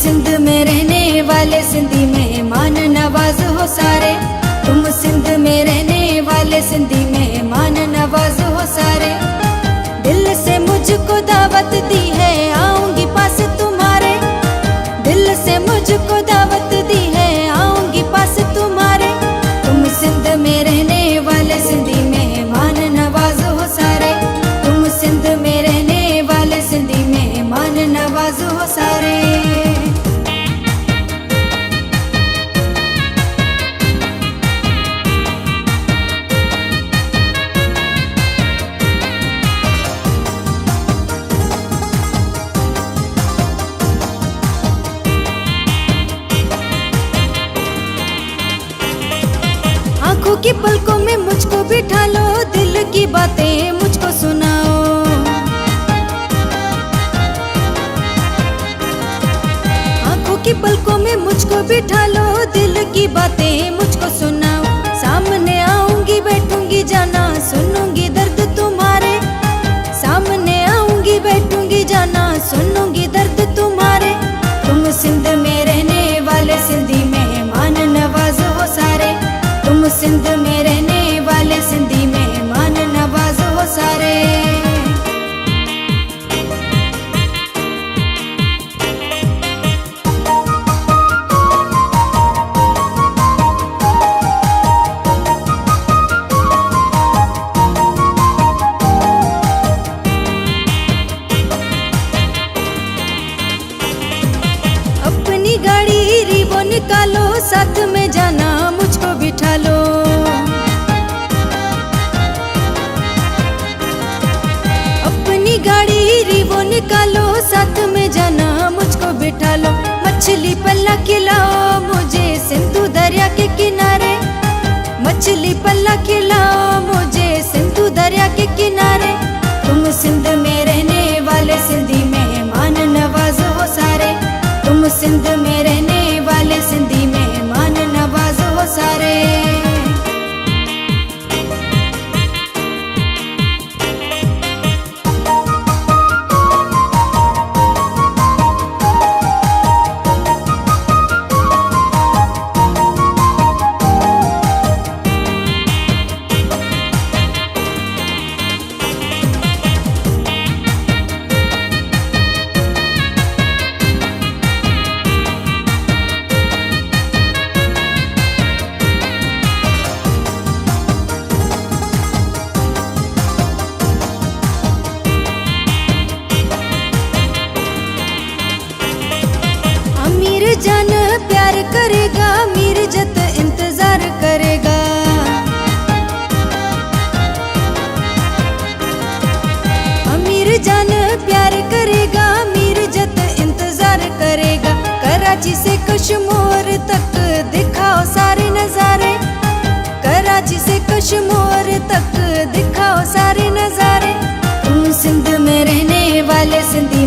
सिंध में रहने वाले सिंधी मेहमान नवाज हो सारे। तुम सिंध में रहने वाले सिंधी मेहमान नवाज हो सारे। दिल से मुझको दावत दी है आऊंगी पास तुम्हारे। दिल से मुझको दावत दी है आऊंगी पास तुम्हारे। तुम सिंध में रहने वाले सिंधी मेहमान नवाज हो सारे। तुम सिंध में रहने वाले सिंधी मेहमान नवाज हो सारे। आंखों की पलकों में मुझको बिठा लो, दिल की बातें मुझको सुनाओ। आंखों की पलकों में मुझको बिठा लो, दिल की बातें मुझको सुनाओ। सामने आऊंगी बैठूंगी जाना सुनूंगी दर्द तुम्हारे। सामने आऊंगी बैठूंगी जाना सुनूंगी दर्द तुम्हारे। तुम सिंध में रहने वाले सिंधी मेहमान नवाज हो सारे। तुम सिंध में रहने वाले सिंधी मेहमान नवाज हो सारे। अपनी गाड़ी रीवो निकालो, साथ में जाना मुझको बिठा लो। अपनी गाड़ी रीवो निकालो, साथ में जाना मुझको बिठा लो। मछली पल्ला खिलाओ मुझे सिंधु दरिया के किनारे। मछली पल्ला खिलाओ मुझे सिंधु दरिया के किनारे। तुम सिंध में रहने वाले सिंधी मेहमान नवाज हो सारे। तुम सिंध में रहने वाले सिंधी मेहमान नवाज हो सारे। अमीर जान प्यार करेगा, मीरजत इंतजार करेगा। अमीर जान प्यार करेगा, मीरजत इंतजार करेगा। कराची से कश्मीर तक दिखाओ सारे नजारे। कराची से कश्मीर तक दिखाओ सारे नजारे। तुम सिंध में रहने वाले सिंधी